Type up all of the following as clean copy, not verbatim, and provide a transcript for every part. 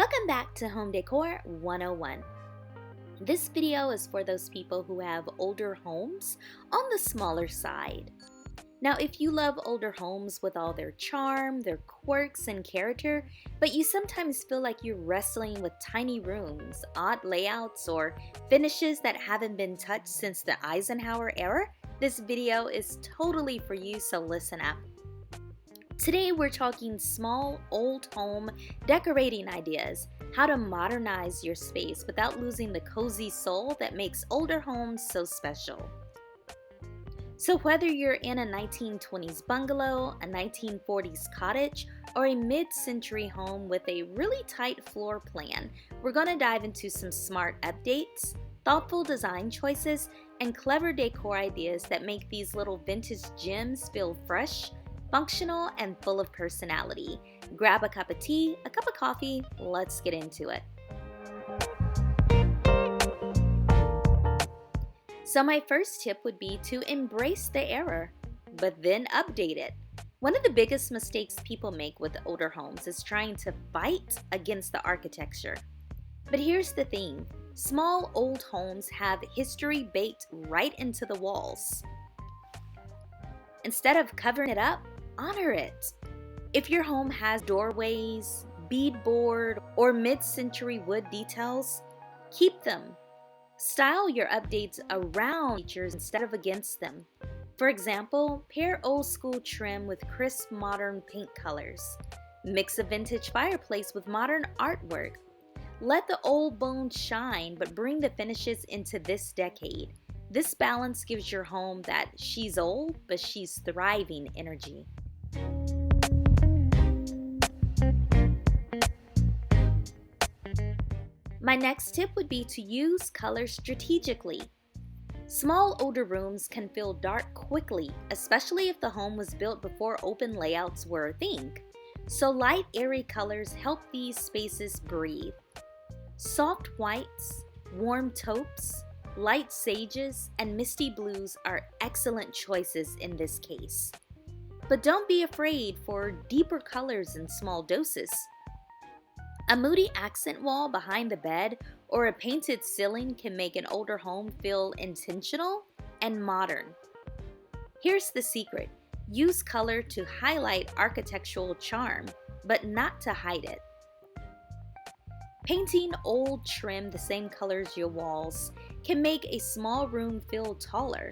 Welcome back to Home Decor 101. This video is for those people who have older homes on the smaller side. Now, if you love older homes with all their charm, their quirks, and character, but you sometimes feel like you're wrestling with tiny rooms, odd layouts, or finishes that haven't been touched since the Eisenhower era, this video is totally for you, so listen up. Today we're talking small old home decorating ideas, how to modernize your space without losing the cozy soul that makes older homes so special. So whether you're in a 1920s bungalow, a 1940s cottage, or a mid-century home with a really tight floor plan, we're going to dive into some smart updates, thoughtful design choices, and clever decor ideas that make these little vintage gems feel fresh, functional, and full of personality. Grab a cup of tea, a cup of coffee, let's get into it. So my first tip would be to embrace the error, but then update it. One of the biggest mistakes people make with older homes is trying to fight against the architecture. But here's the thing, small old homes have history baked right into the walls. Instead of covering it up, honor it. If your home has doorways, beadboard, or mid-century wood details, keep them. Style your updates around features instead of against them. For example, pair old school trim with crisp modern paint colors. Mix a vintage fireplace with modern artwork. Let the old bones shine, but bring the finishes into this decade. This balance gives your home that she's old, but she's thriving energy. My next tip would be to use color strategically. Small older rooms can feel dark quickly, especially if the home was built before open layouts were a thing. So light, airy colors help these spaces breathe. Soft whites, warm taupes, light sages, and misty blues are excellent choices in this case. But don't be afraid for deeper colors in small doses. A moody accent wall behind the bed or a painted ceiling can make an older home feel intentional and modern. Here's the secret. Use color to highlight architectural charm, but not to hide it. Painting old trim the same color as your walls can make a small room feel taller.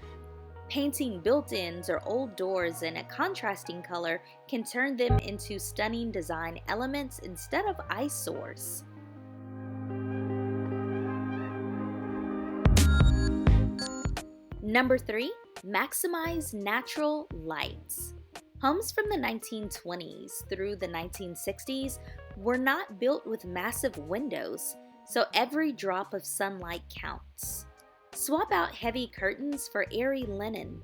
Painting built-ins or old doors in a contrasting color can turn them into stunning design elements instead of eyesores. Number 3, maximize natural lights. Homes from the 1920s through the 1960s were not built with massive windows, so every drop of sunlight counts. Swap out heavy curtains for airy linen.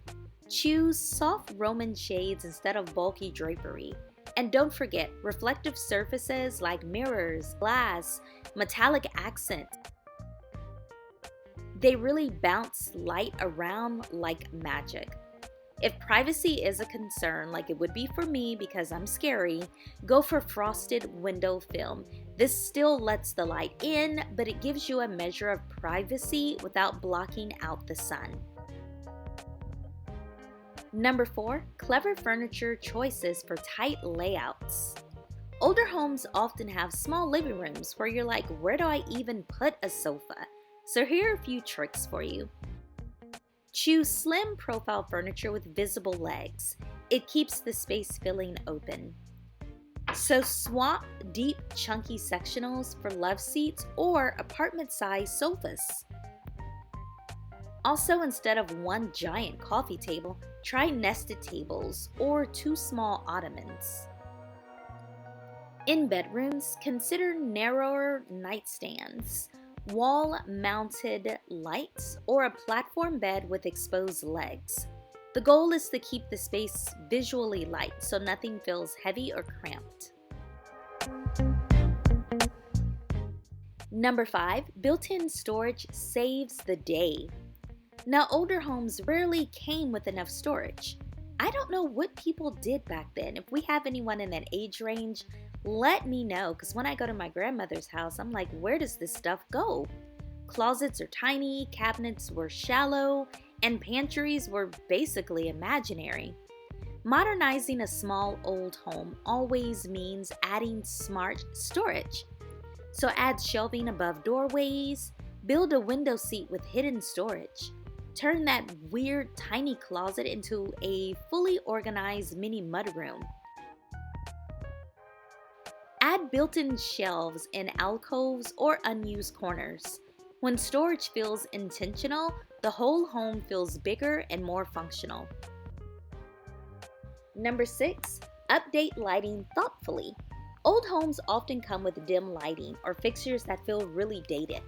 Choose soft Roman shades instead of bulky drapery. And don't forget reflective surfaces like mirrors, glass, metallic accents. They really bounce light around like magic. If privacy is a concern, like it would be for me because I'm scary, go for frosted window film. This still lets the light in, but it gives you a measure of privacy without blocking out the sun. Number 4, clever furniture choices for tight layouts. Older homes often have small living rooms where you're like, where do I even put a sofa? So here are a few tricks for you. Choose slim profile furniture with visible legs. It keeps the space feeling open. So swap deep, chunky sectionals for love seats or apartment-sized sofas. Also, instead of one giant coffee table, try nested tables or 2 small ottomans. In bedrooms, consider narrower nightstands, wall-mounted lights, or a platform bed with exposed legs. The goal is to keep the space visually light so nothing feels heavy or cramped. Number 5, built-in storage saves the day. Now, older homes rarely came with enough storage. I don't know what people did back then. If we have anyone in that age range, Let me know, because when I go to my grandmother's house, I'm like, where does this stuff go? Closets are tiny, cabinets were shallow, and pantries were basically imaginary. Modernizing a small old home always means adding smart storage. So add shelving above doorways, build a window seat with hidden storage. Turn that weird tiny closet into a fully organized mini mudroom. Add built-in shelves in alcoves or unused corners. When storage feels intentional, the whole home feels bigger and more functional. Number 6, update lighting thoughtfully. Old homes often come with dim lighting or fixtures that feel really dated.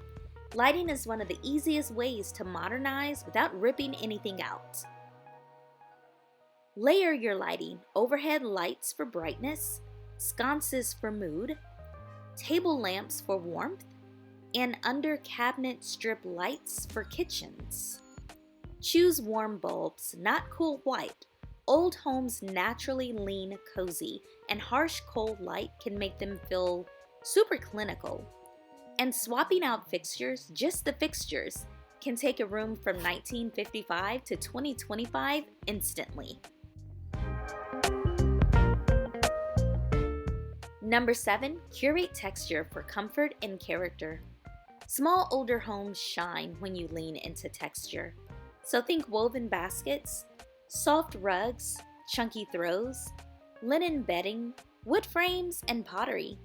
Lighting is one of the easiest ways to modernize without ripping anything out. Layer your lighting: overhead lights for brightness, sconces for mood, table lamps for warmth, and under cabinet strip lights for kitchens. Choose warm bulbs, not cool white. Old homes naturally lean cozy, and harsh cold light can make them feel super clinical. And swapping out fixtures, just the fixtures, can take a room from 1955 to 2025 instantly. Number 7, curate texture for comfort and character. Small older homes shine when you lean into texture. So think woven baskets, soft rugs, chunky throws, linen bedding, wood frames, and pottery.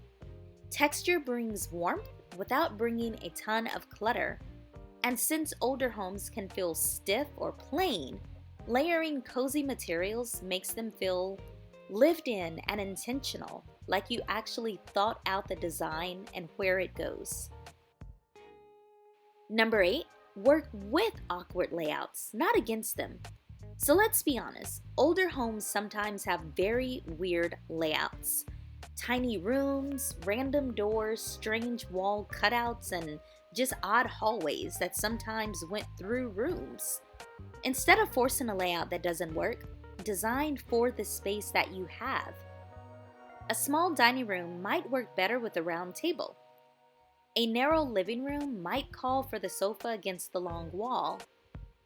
Texture brings warmth without bringing a ton of clutter. And since older homes can feel stiff or plain, layering cozy materials makes them feel lived in and intentional, like you actually thought out the design and where it goes. Number 8, work with awkward layouts, not against them. So let's be honest, older homes sometimes have very weird layouts. Tiny rooms, random doors, strange wall cutouts, and just odd hallways that sometimes went through rooms. Instead of forcing a layout that doesn't work, design for the space that you have. A small dining room might work better with a round table. A narrow living room might call for the sofa against the long wall.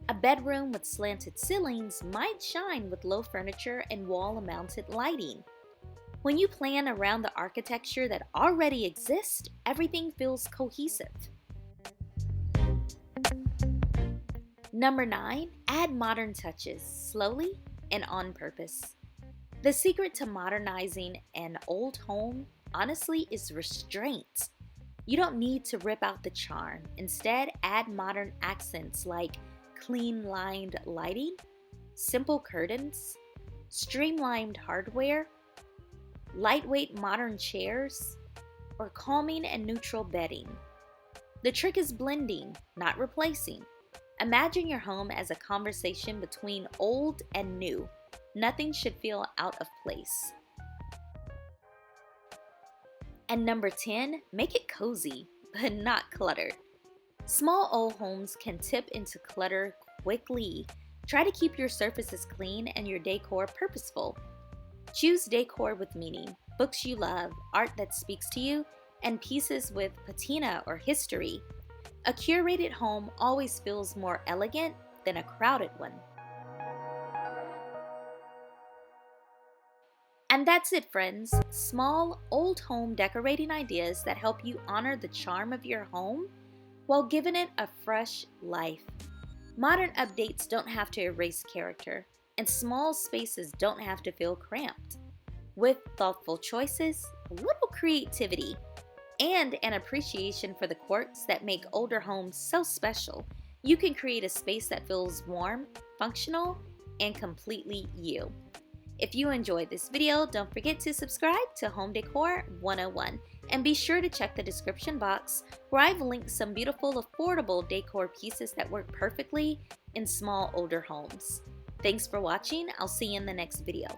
A bedroom with slanted ceilings might shine with low furniture and wall-mounted lighting. When you plan around the architecture that already exists, everything feels cohesive. Number 9, add modern touches, slowly and on purpose. The secret to modernizing an old home, honestly, is restraint. You don't need to rip out the charm. Instead, add modern accents like clean lined lighting, simple curtains, streamlined hardware, lightweight modern chairs, or calming and neutral bedding. The trick is blending, not replacing. Imagine your home as a conversation between old and new. Nothing should feel out of place. And number 10, make it cozy, but not cluttered. Small old homes can tip into clutter quickly. Try to keep your surfaces clean and your decor purposeful. Choose decor with meaning, books you love, art that speaks to you, and pieces with patina or history. A curated home always feels more elegant than a crowded one. And that's it, friends. Small, old home decorating ideas that help you honor the charm of your home while giving it a fresh life. Modern updates don't have to erase character, and small spaces don't have to feel cramped. With thoughtful choices, a little creativity, and an appreciation for the quirks that make older homes so special, you can create a space that feels warm, functional, and completely you. If you enjoyed this video, don't forget to subscribe to Home Decor 101, and be sure to check the description box where I've linked some beautiful, affordable decor pieces that work perfectly in small older homes. Thanks for watching. I'll see you in the next video.